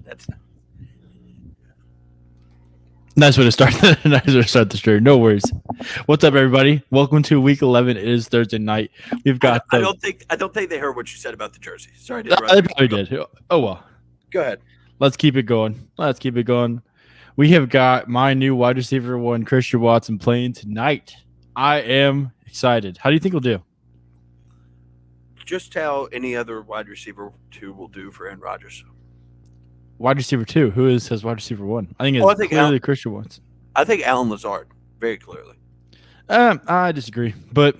That's Nice way to start. Nice way to start the stream. No worries. What's up, everybody? Welcome to Week 11. It is Thursday night. We've I don't, got I the. don't think I don't think they heard what you said about the jersey. Sorry to They interrupt you. probably did. Oh well. Go ahead. Let's keep it going. Let's keep it going. We have got my new wide receiver one, Christian Watson, playing tonight. I am excited. How do you think we'll do? Just how any other wide receiver two will do for Aaron Rodgers. Wide receiver two. Who is his wide receiver one? I think it's clearly Christian Watson. I think Alan Lazard, very clearly. I disagree, but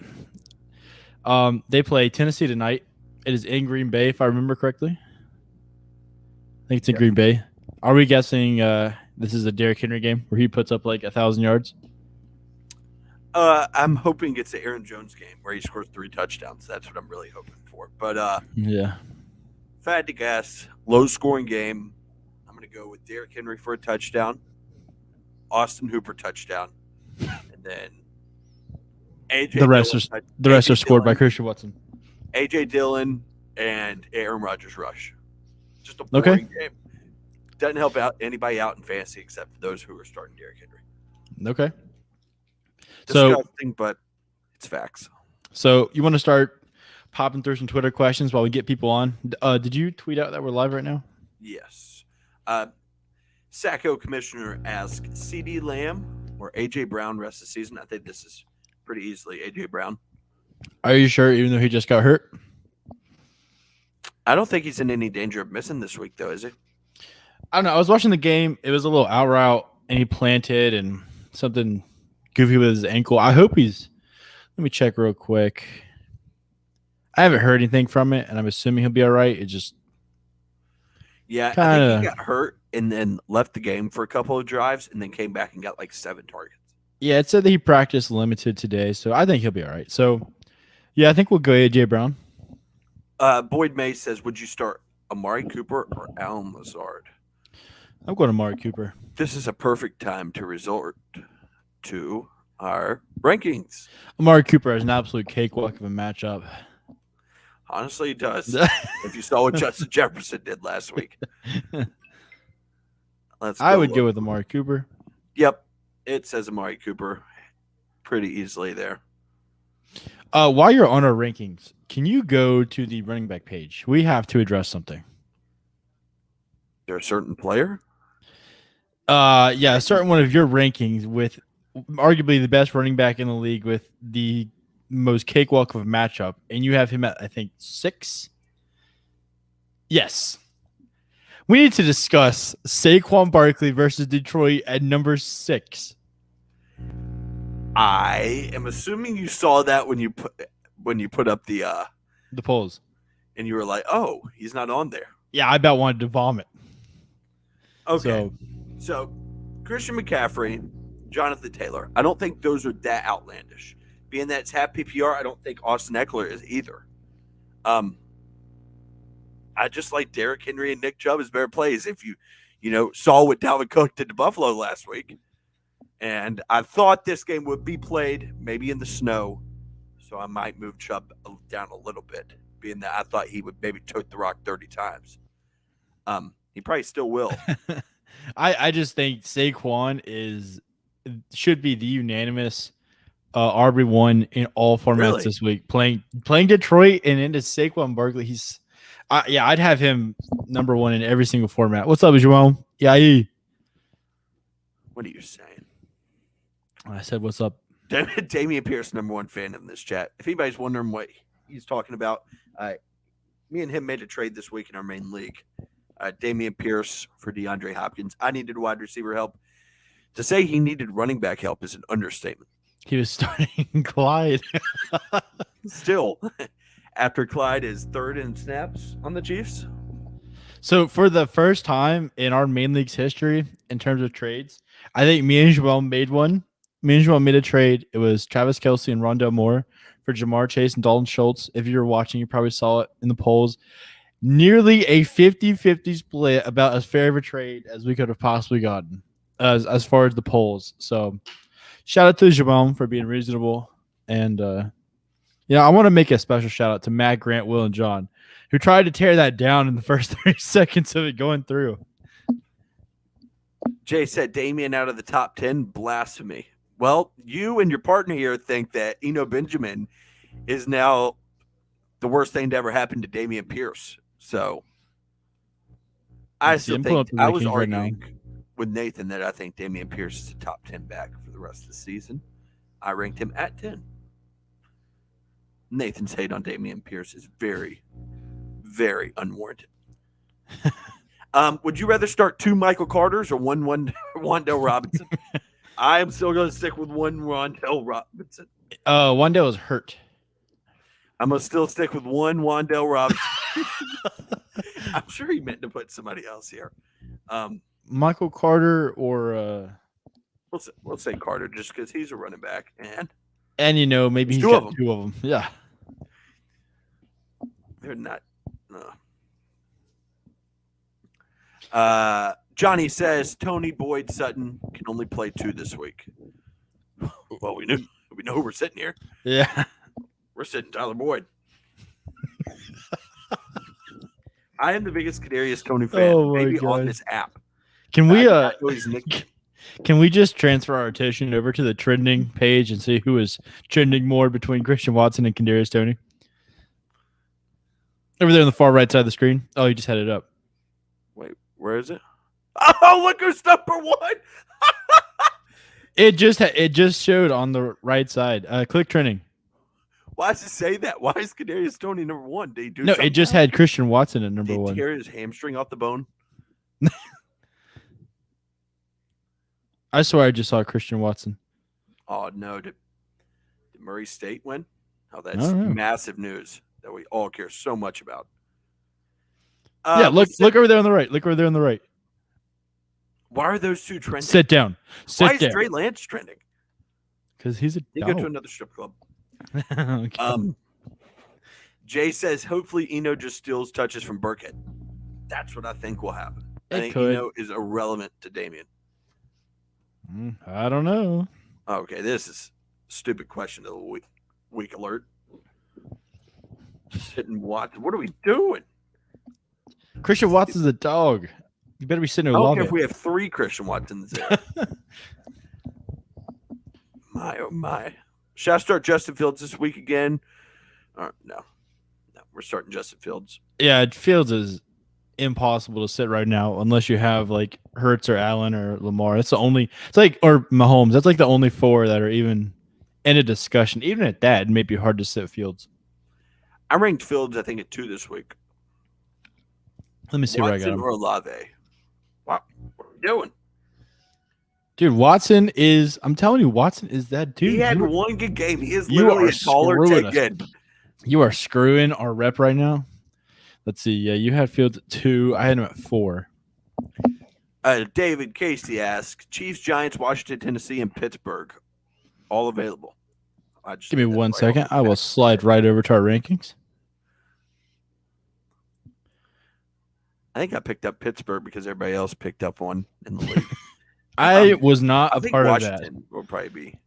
they play Tennessee tonight. It is in Green Bay, if I remember correctly. I think it's in Green Bay. Are we guessing this is a Derrick Henry game where he puts up like 1,000 yards? I'm hoping it's the Aaron Jones game where he scores 3 touchdowns. That's what I'm really hoping for. But yeah, if I had to guess, low-scoring game, I'm going to go with Derrick Henry for a touchdown, Austin Hooper touchdown, and then AJ. The rest are scored by Christian Watson. AJ Dillon and Aaron Rodgers rush. Just a boring game. Doesn't help out anybody out in fantasy except for those who are starting Derrick Henry. Okay. Disgusting, but it's facts. So you want to start popping through some Twitter questions while we get people on? Did you tweet out that we're live right now? Yes. Sacco Commissioner asks, CeeDee Lamb or A.J. Brown rest of the season? I think this is pretty easily A.J. Brown. Are you sure, even though he just got hurt? I don't think he's in any danger of missing this week, though, is he? I don't know. I was watching the game. It was a little out route, and he planted and something goofy with his ankle. I hope he's – let me check real quick. I haven't heard anything from it, and I'm assuming he'll be all right. It just – yeah, I think he got hurt and then left the game for a couple of drives and then came back and got like 7 targets. Yeah, it said that he practiced limited today, so I think he'll be all right. So, yeah, I think we'll go A.J. Brown. Boyd May says, would you start Amari Cooper or Alan Lazard? I'm going to Amari Cooper. This is a perfect time to resort to our rankings. Amari Cooper has an absolute cakewalk of a matchup. Honestly, it does. If you saw what Justin Jefferson did last week. I would go with Amari Cooper. Yep. It says Amari Cooper pretty easily there. While you're on our rankings, can you go to the running back page? We have to address something. There a certain player? Yeah, a certain one of your rankings with arguably the best running back in the league with the most cakewalk of a matchup, and you have him at, I think, 6? Yes. We need to discuss Saquon Barkley versus Detroit at number 6. I am assuming you saw that when you put up the polls, and you were like, "Oh, he's not on there." Yeah, I about wanted to vomit. Okay, so Christian McCaffrey, Jonathan Taylor. I don't think those are that outlandish. Being that it's half PPR, I don't think Austin Eckler is either. I just like Derrick Henry and Nick Chubb as better plays. If you saw what Dalvin Cook did to Buffalo last week. And I thought this game would be played maybe in the snow, so I might move Chubb down a little bit, being that I thought he would maybe tote the rock 30 times. He probably still will. I just think Saquon should be the unanimous RB1 in all formats this week. Playing Detroit and into Saquon Barkley, I'd have him number 1 in every single format. What's up, Jerome? Yeah. What are you saying? I said, what's up? Damian Pierce, number 1 fan in this chat. If anybody's wondering what he's talking about, me and him made a trade this week in our main league. Damian Pierce for DeAndre Hopkins. I needed wide receiver help. To say he needed running back help is an understatement. He was starting Clyde. Still, after Clyde is 3rd in snaps on the Chiefs. So for the first time in our main league's history, in terms of trades, I think me and Joel made one. Me and Joel made a trade. It was Travis Kelce and Rondell Moore for Jamar Chase and Dalton Schultz. If you were watching, you probably saw it in the polls. Nearly a 50-50 split, about as fair of a trade as we could have possibly gotten as far as the polls. So shout out to Joel for being reasonable. And, I want to make a special shout out to Matt, Grant, Will, and John, who tried to tear that down in the first 30 seconds of it going through. Jay said Damian out of the top 10, blasphemy. Well, you and your partner here think that Eno Benjamin is now the worst thing to ever happen to Damian Pierce. So I Let's see, still I'm pulling think up the I was rankings right now. arguing with Nathan that I think Damian Pierce is a top 10 back for the rest of the season. I ranked him at 10. Nathan's hate on Damian Pierce is very, very unwarranted. Would you rather start 2 Michael Carters or one Wan'Dale Robinson? I am still going to stick with 1 Wan'Dale Robinson. Wandale was hurt. I'm going to still stick with 1 Wan'Dale Robinson. I'm sure he meant to put somebody else here. Michael Carter or We'll say Carter just because he's a running back. and maybe There's he's 2 of got them. 2 of them. Yeah. They're not. No. Johnny says Tony Boyd Sutton can only play 2 this week. Well, we know who we're sitting here. Yeah. We're sitting Tyler Boyd. I am the biggest Kadarius Tony fan, Oh my maybe on God. this app. Can I we did not know his nickname. can we just transfer our attention over to the trending page and see who is trending more between Christian Watson and Kadarius Toney? Over there on the far right side of the screen. Oh, you just had it up. Wait, where is it? Oh, look who's number 1. It just showed on the right side. Click trending. Why does it say that? Why is Kadarius Toney number 1? Did he do No, something it just else? had Christian Watson at number Did he 1. tear his hamstring off the bone? I swear I just saw Christian Watson. Oh no! Did Murray State win? Oh, I that's don't know. massive news that we all care so much about. Yeah, look over there on the right. Look over there on the right. Why are those 2 trending? Sit down. Why Sit is down. Trey Lance trending? Because he's a He go to dog. another strip club. Okay. Jay says hopefully Eno just steals touches from Burkhead. That's what I think will happen. I It think could. Eno is irrelevant to Damian. I don't know. Okay, this is a stupid question of the week alert. Sit and watch. What are we doing? Christian Watson's a dog. You better be sitting I there don't love care it. if we have 3 Christian Watsons there. My oh my! Should I start Justin Fields this week again? No, we're starting Justin Fields. Yeah, Fields is impossible to sit right now unless you have like Hurts or Allen or Lamar. That's the only. It's like or Mahomes. That's like the only 4 that are even in a discussion. Even at that, it may be hard to sit Fields. I ranked Fields, I think, at 2 this week. Let me see where I got Watson him. or Olave. Wow, what are we doing? Dude, Watson is. I'm telling you, Watson is that dude. He had you, 1 good game. He is you literally are a taller screwing ticket. you are screwing our rep right now. Let's see. Yeah, you had Fields at 2. I had him at 4. David Casey asks, Chiefs, Giants, Washington, Tennessee, and Pittsburgh. All available. Give me 1 second. I will slide right over to our rankings. I think I picked up Pittsburgh because everybody else picked up one in the league. I was not I a think part of that. Washington will probably be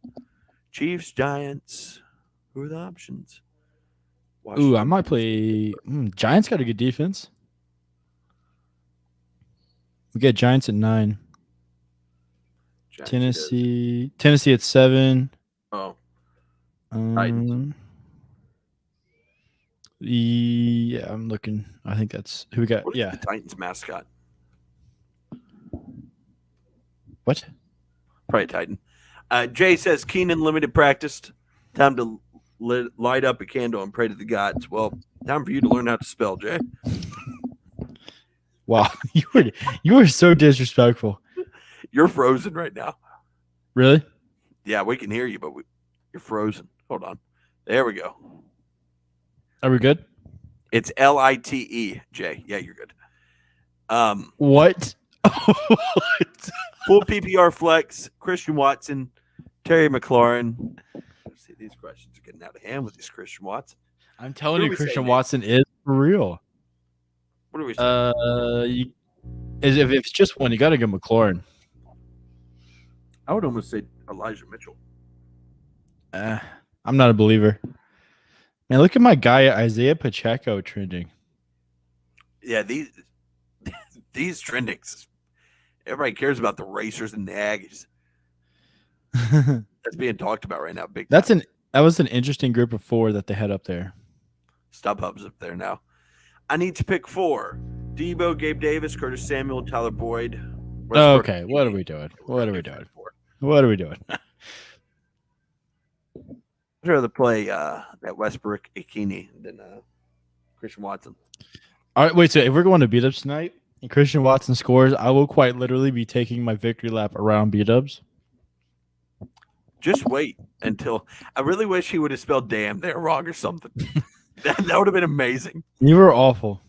Chiefs, Giants. Who are the options? Ooh, I Washington, might play. Giants got a good defense. We get Giants at 9. Giants, Tennessee at 7. Oh, Yeah, I'm looking. I think that's who we got. what is Yeah. the Titans mascot? What? Probably Titan. Jay says Keenan limited practice. Time to light up a candle and pray to the gods. Well, time for you to learn how to spell, Jay. Wow, you were so disrespectful. You're frozen right now. Really? Yeah, we can hear you, but you're frozen. Hold on. There we go. Are we good? It's Lite, Jay. Yeah, you're good. What? Full PPR flex, Christian Watson, Terry McLaurin. Let's see, these questions are getting out of hand with these Christian Watson. I'm telling What do you, we say, Christian Nate? Watson is for real. What do we say? If it's just one, you got to go McLaurin. I would almost say Elijah Mitchell. I'm not a believer. Man, look at my guy Isaiah Pacheco trending. Yeah, these trendings Everybody cares about the Racers and the Aggies. That's being talked about right now. Big time. That was an interesting group of 4 that they had up there. StubHub's up there now. I need to pick 4. Debo, Gabe Davis, Curtis Samuel, Tyler Boyd. Okay, what are we doing? What are we doing? What are we doing? I'd rather play that Westbrook Ikini than Christian Watson. All right, wait. So if we're going to beat ups tonight and Christian Watson scores, I will quite literally be taking my victory lap around beat ups. Just wait until. I really wish he would have spelled "damn" there wrong or something. that would have been amazing. You were awful.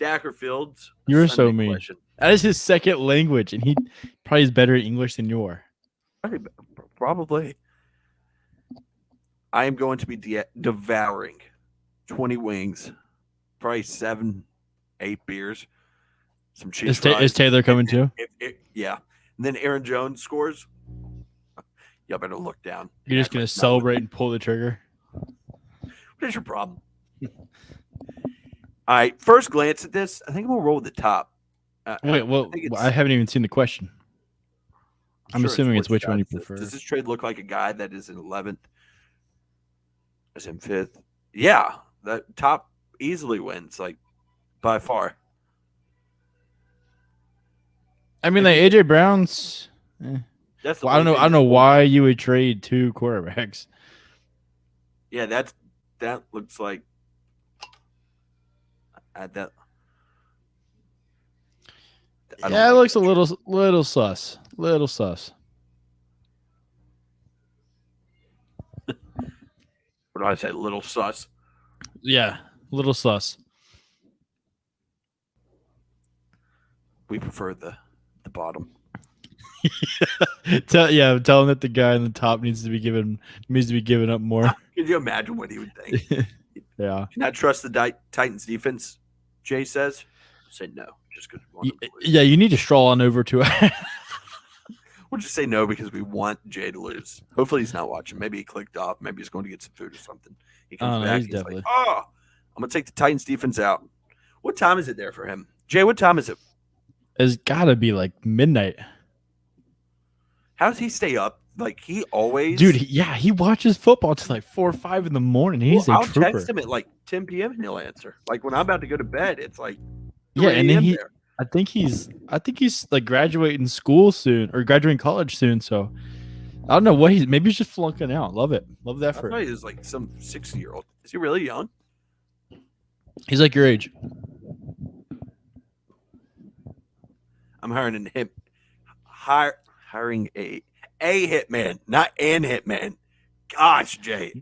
Dacker Fields. You were so mean. Question. That is his second language, and he probably is better at English than you are. Probably. I am going to be devouring 20 wings, probably 7, 8 beers, some cheese fries. Is Taylor coming too? Yeah. And then Aaron Jones scores. Y'all better look down. You're just going to celebrate and pull the trigger? What is your problem? All right. First glance at this, I think I'm going to roll with the top. Wait, well, I haven't even seen the question. I'm assuming it's which one you prefer. Does this trade look like a guy that is in 11th? Is in 5th? Yeah. That top easily wins, like, by far. I mean, like, AJ Brown's... That's I don't know why you would trade 2 quarterbacks. Yeah, that looks like that. Yeah, it looks a little sus. Little sus. What do I say? Little sus. Yeah, little sus. We prefer the bottom. Tell him that the guy on the top needs to be given up more. Could you imagine what he would think? Yeah. Can I trust the Titans defense? Jay says. Say no, just because. Yeah, you need to stroll on over to it. We'll just say no because we want Jay to lose. Hopefully he's not watching. Maybe he clicked off. Maybe he's going to get some food or something. He comes back. He's like, I'm going to take the Titans defense out. What time is it there for him? Jay, what time is it? It's got to be like midnight. How does he stay up? Like, he always... Dude, he watches football till like 4 or 5 in the morning. He's a trooper. I'll text him at like 10 p.m. and he'll answer. Like, when I'm about to go to bed, it's like... Yeah, and then I think he's like graduating school soon or graduating college soon. So I don't know what maybe he's just flunking out. Love it. Love the effort. I thought he was like some 60-year-old. Is he really young? He's like your age. I'm hiring hiring a hitman, not an hitman. Gosh, Jay.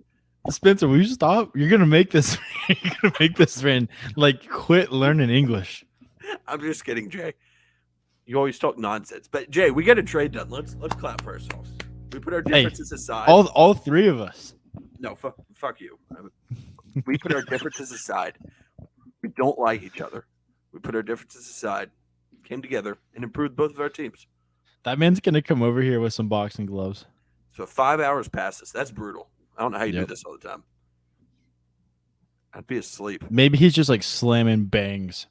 Spencer, will you stop? You're gonna make this. You're gonna make this man like quit learning English. I'm just kidding, Jay. You always talk nonsense, but Jay, we got a trade done. Let's clap for ourselves. We put our differences aside. All 3 of us. No, fuck you. We put our differences aside. We don't like each other. We put our differences aside, came together, and improved both of our teams. That man's gonna come over here with some boxing gloves. So 5 hours passes. That's brutal. I don't know how you do this all the time. I'd be asleep. Maybe he's just like slamming bangs.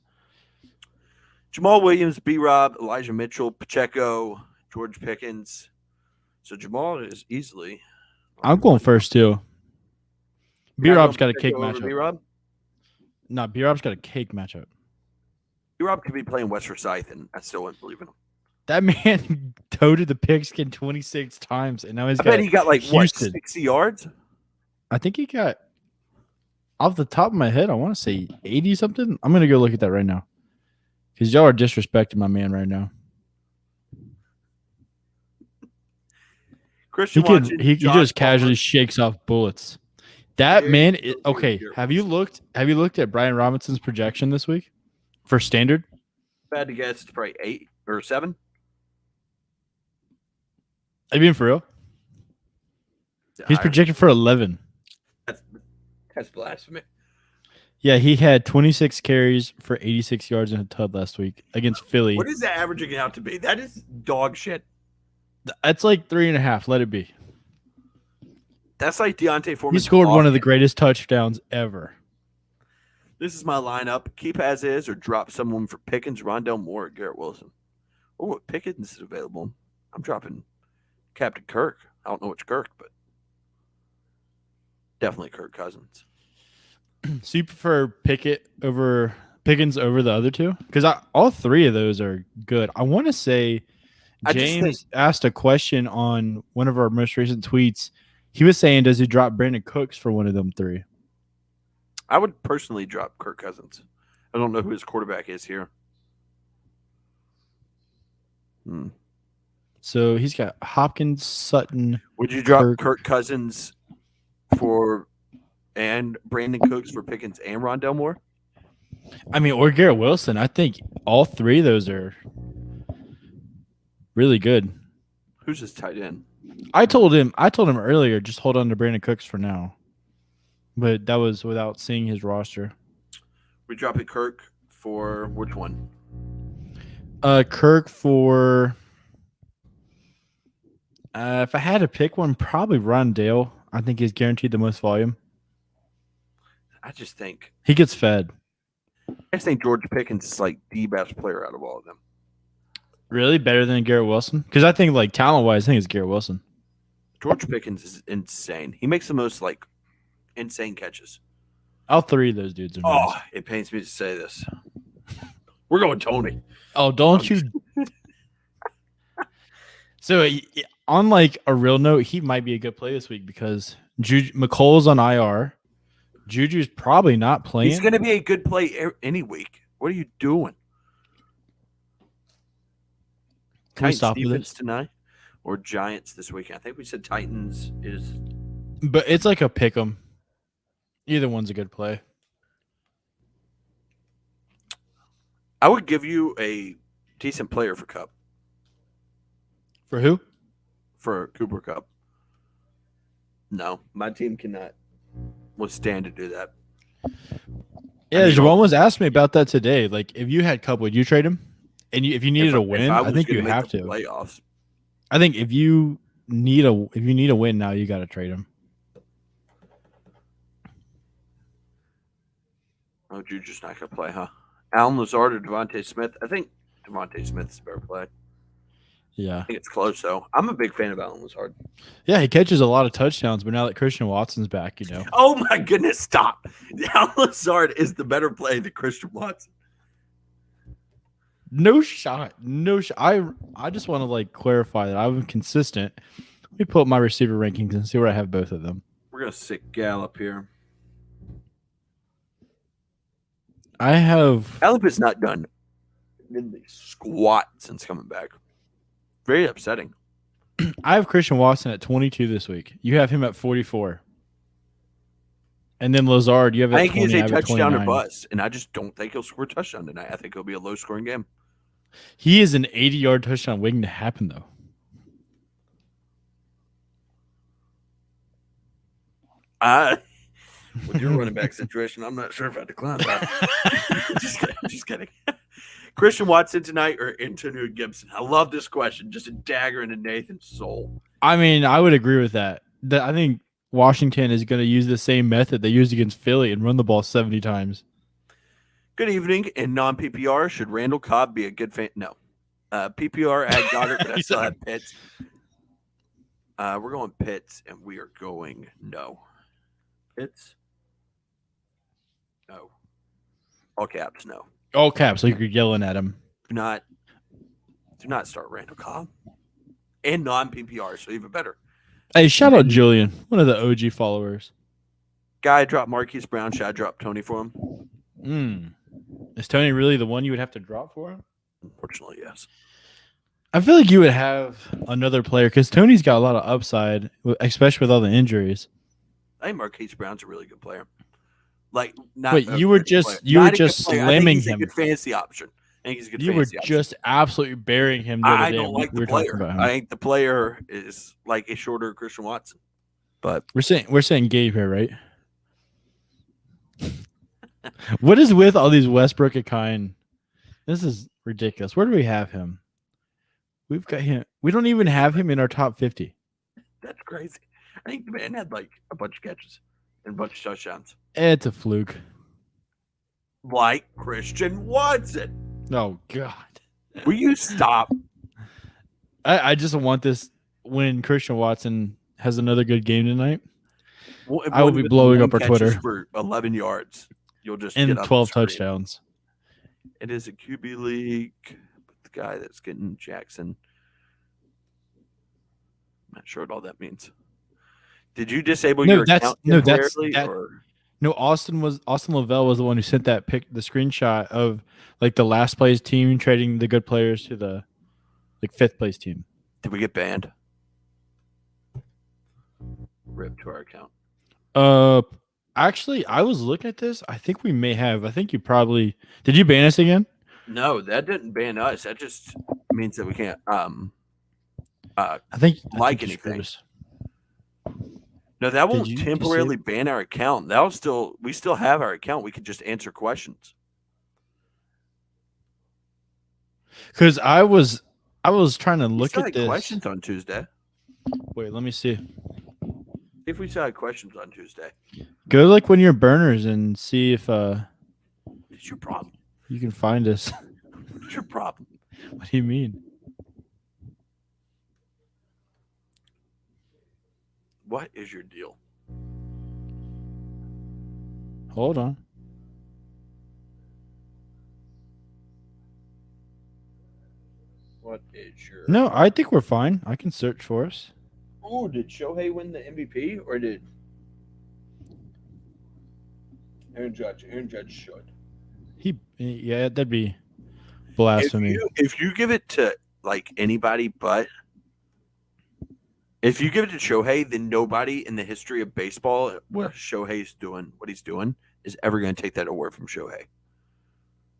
Jamal Williams, B-Rob, Elijah Mitchell, Pacheco, George Pickens. So Jamal is easily. I'm going first too. B-Rob's got a cake matchup. B-Rob? No, B-Rob's got a cake matchup. B-Rob could be playing West Forsyth, and I still wouldn't believe in him. That man toted the pigskin 26 times, and now I bet he got like Houston. 60 yards? I think he got, off the top of my head, I want to say 80 something. I'm going to go look at that right now. Because y'all are disrespecting my man right now. Christian he just casually shakes off bullets. That man, okay. Have you looked at Brian Robinson's projection this week for standard? If I had to guess, it's probably 8 or 7. Are you being for real? He's projected for 11. That's blasphemy. Yeah, he had 26 carries for 86 yards and a TD last week against Philly. What is that averaging out to be? That is dog shit. That's like 3.5. Let it be. That's like Deontay Foreman. He scored one of the greatest touchdowns ever. This is my lineup. Keep as is or drop someone for Pickens, Rondell Moore, or Garrett Wilson. Oh, Pickens is available. I'm dropping Captain Kirk. I don't know which Kirk, but definitely Kirk Cousins. So you prefer Pickens over the other two? Because all three of those are good. I want to say I just think James asked a question on one of our most recent tweets. He was saying, does he drop Brandon Cooks for one of them three? I would personally drop Kirk Cousins. I don't know who his quarterback is here. So he's got Hopkins, Sutton. Would you drop Kirk Cousins and Brandon Cooks for Pickens and Rondell Moore? I mean, or Garrett Wilson. I think all three of those are really good. Who's his tight end? I told him earlier, just hold on to Brandon Cooks for now. But that was without seeing his roster. We dropping Kirk for which one? Kirk for if I had to pick one, probably Rondale. I think he's guaranteed the most volume. I just think he gets fed. I just think George Pickens is like the best player out of all of them. Really? Better than Garrett Wilson? Because I think like talent-wise, I think it's Garrett Wilson. George Pickens is insane. He makes the most like insane catches. All three of those dudes are nice. Oh, it pains me to say this. We're going Tony. Oh, don't you? So, on like a real note, he might be a good play this week because McColl's on IR. Juju's probably not playing. He's going to be a good play any week. What are you doing? Can we stop with this tonight or Giants this weekend? I think we said Titans is. But it's like a pick 'em. Either one's a good play. I would give you a decent player for Kupp. For who? For Cooper Kupp. No, my team cannot withstand to do that. Yeah, Javon was asking me about that today. Like, if you had Kupp, would you trade him? And if you needed a win, I think you have to. Playoffs. I think if you need a win now, you got to trade him. Oh, Juju's not going to play, huh? Allen Lazard or Devontae Smith? I think Devontae Smith's a better play. Yeah. I think it's close, though. I'm a big fan of Allen Lazard. Yeah, he catches a lot of touchdowns, but now that Christian Watson's back, Oh, my goodness, stop. Allen Lazard is the better play than Christian Watson. No shot. I just want to like clarify that I'm consistent. Let me pull up my receiver rankings and see where I have both of them. We're going to sit Gallup here. I have Gallup is not done in the squat since coming back. Very upsetting. I have Christian Watson at 22 this week. You have him at 44. And then Lazard, you have at 20. I think he's a touchdown or bust, and I just don't think he'll score a touchdown tonight. I think it'll be a low-scoring game. He is an 80-yard touchdown waiting to happen, though. With your running back situation, I'm not sure if I decline that. just kidding. Christian Watson tonight or Antonio Gibson? I love this question. Just a dagger into Nathan's soul. I mean, I would agree with that. I think Washington is going to use the same method they used against Philly and run the ball 70 times. Good evening. In non-PPR, should Randall Cobb be a good fan? No. PPR, add Goddard, but I still have Pitts. We're going Pitts, and we are going no. Pitts? No. All caps, no. All caps, like you're yelling at him. Do not start Randall Cobb. And non-PPR, so even better. Hey, shout out Julian, one of the OG followers. Guy dropped Marquise Brown. Should I drop Tony for him? Is Tony really the one you would have to drop for him? Unfortunately, yes. I feel like you would have another player because Tony's got a lot of upside, especially with all the injuries. I think Marquise Brown's a really good player. Like, not. Wait, you were just slamming him. A good fantasy option. I think he's a good. You were just absolutely burying him. I don't like the player. I think the player is like a shorter Christian Watson. But we're saying Gabe here, right? What is with all these Westbrook and kind? This is ridiculous. Where do we have him? We've got him. We don't even have him in our top 50. That's crazy. I think the man had like a bunch of catches and a bunch of touchdowns. It's a fluke. Like Christian Watson. Oh, God. Will you stop I just want this when Christian Watson has another good game tonight. I will be blowing up our catches Twitter. for 11 yards. You'll just And get on the 12 screen. touchdowns. It is a QB league. The guy that's getting Jackson. I'm not sure what all that means. Did you disable your account temporarily? No, Austin Lavelle was the one who sent that the screenshot of like the last place team trading the good players to the like fifth place team. Did we get banned? Rip to our account. Actually, I was looking at this. I think we may have. I think you probably did. You ban us again? No, that didn't ban us. That just means that we can't I think anything. No, that won't temporarily ban our account. We still have our account. We could just answer questions. Because I was trying to look at this. Questions on Tuesday. Wait, let me see. If we still had questions on Tuesday. Go like when you're burners and see if What's your problem? You can find us. What's your problem? What do you mean? What is your deal? Hold on. What is your... No, I think we're fine. I can search for us. Oh, did Shohei win the MVP or did Aaron Judge? Aaron Judge should. Yeah, that'd be blasphemy. If you give it to like anybody but if you give it to Shohei, then nobody in the history of baseball, what Shohei's doing, what he's doing, is ever going to take that away from Shohei.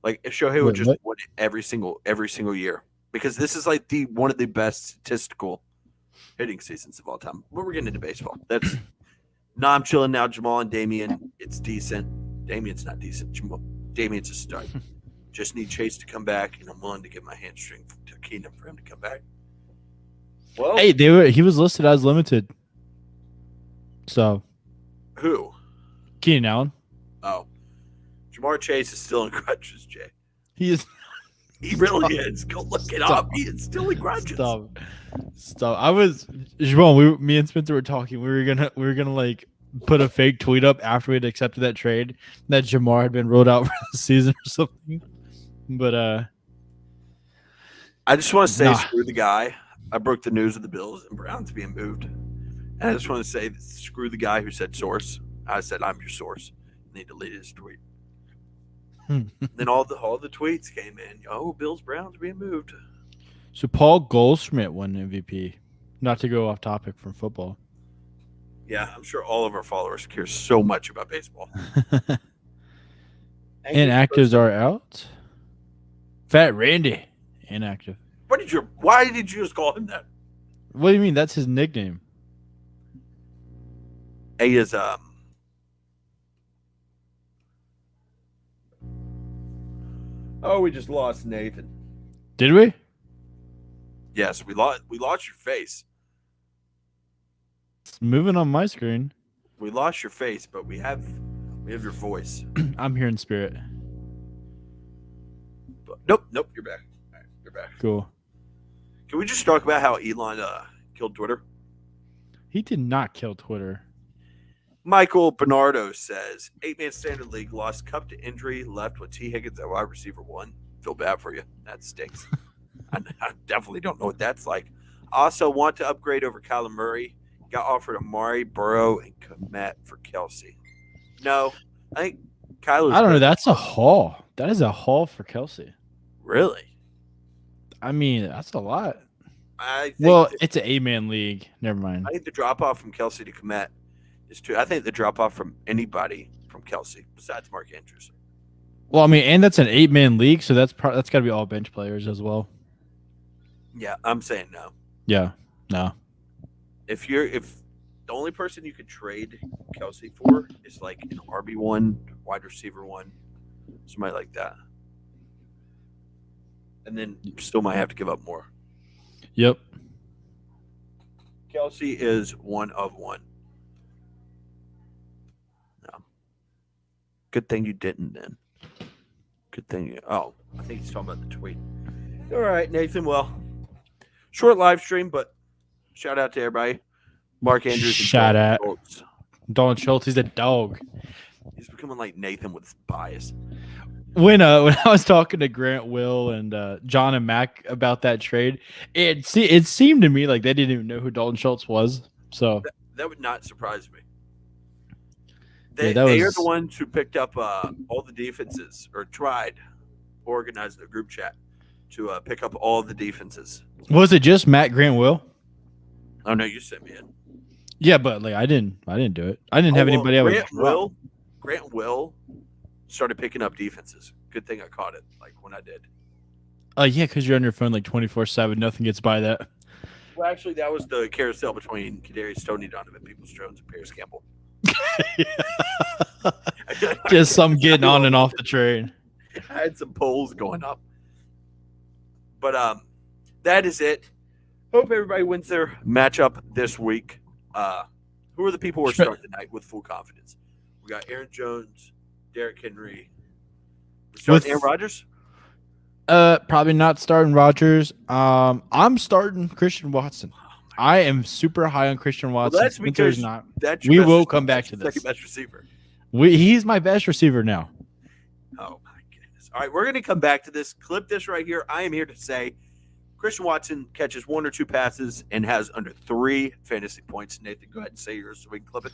Like if Shohei would just win it every single year, because this is like one of the best statistical hitting seasons of all time. But we're getting into baseball. That's no, I'm chilling now. Jamal and Damian, it's decent. Damian's not decent. Damian's a stud. Just need Chase to come back, and I'm willing to give my hamstring to Keenum for him to come back. Well, hey, he was listed as limited. So who? Keenan Allen. Oh, Jamar Chase is still in crutches, Jay. He is. He really is. Go look it up. He is still in crutches. Stop. I was Jerome. Me and Spencer were talking. We were gonna like put a fake tweet up after we had accepted that trade that Jamar had been ruled out for the season or something. But I just want to say screw the guy. I broke the news of the Bills and Browns being moved. And I just want to say screw the guy who said source. I said I'm your source. And he deleted his tweet. Then all the tweets came in. Oh, Bills Browns being moved. So Paul Goldschmidt won MVP. Not to go off topic from football. Yeah, I'm sure all of our followers care so much about baseball. Inactives are out. Fat Randy, inactive. Why did you just call him that? What do you mean? That's his nickname. He is Oh, we just lost Nathan. Did we? Yes, we lost your face. It's moving on my screen. We lost your face, but we have your voice. I'm here in spirit. Nope, you're back. All right, you're back. Cool. Can we just talk about how Elon killed Twitter? He did not kill Twitter. Michael Bernardo says, 8-man standard league, lost Cup to injury, left with T. Higgins at wide receiver 1. Feel bad for you. That stinks. I definitely don't know what that's like. Also want to upgrade over Kyler Murray. Got offered Amari, Burrow, and Komet for Kelsey. No, I think Kyler's... I don't know. That's a haul. That is a haul for Kelsey. Really? I mean, that's a lot. It's an 8-man league. Never mind. I think the drop-off from Kelsey to Komet is too... I think the drop-off from anybody from Kelsey, besides Mark Andrews. Well, I mean, and that's an 8-man league, so that's got to be all bench players as well. Yeah, I'm saying no. Yeah, no. If the only person you could trade Kelsey for is like an RB1, wide receiver 1, somebody like that, and then you still might have to give up more. Yep. Kelsey is 1 of 1. No. Good thing you didn't then. Good thing. I think he's talking about the tweet. All right, Nathan. Well, Short live stream, but shout out to everybody. Mark Andrews. And Shout Dalton out. Schultz. Dalton Schultz, he's a dog. He's becoming like Nathan with his bias. When I was talking to Grant, Will, and John and Mac about that trade, it seemed to me like they didn't even know who Dalton Schultz was. So That would not surprise me. Yeah, They are the ones who picked up all the defenses, or tried organizing a group chat to pick up all the defenses. was it just Matt, Grant, Will? Oh no, you sent me in. Yeah, but like I didn't do it. I didn't have anybody else. Grant and Will started picking up defenses. Good thing I caught it. Like when I did. Yeah, because you're on your phone like 24/7. Nothing gets by that. Well, actually, that was the carousel between Kadarius Toney, Donovan Peoples-Jones, and Paris Campbell. Just some getting on and off the train. I had some polls going up. But that is it. Hope everybody wins their matchup this week. Who are the people we're starting tonight with full confidence? We got Aaron Jones, Derrick Henry. We're starting Aaron Rodgers? Probably not starting Rodgers. I'm starting Christian Watson. I am super high on Christian Watson. Well, that's because not. We will come back to this. Second best receiver. He's my best receiver now. Oh my goodness! All right, we're going to come back to this. Clip this right here. I am here to say, Christian Watson catches 1 or 2 passes and has under 3 fantasy points. Nathan, go ahead and say yours so we can clip it.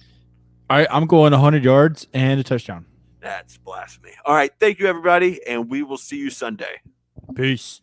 All right, I'm going 100 yards and a touchdown. That's blasphemy. All right, thank you everybody, and we will see you Sunday. Peace.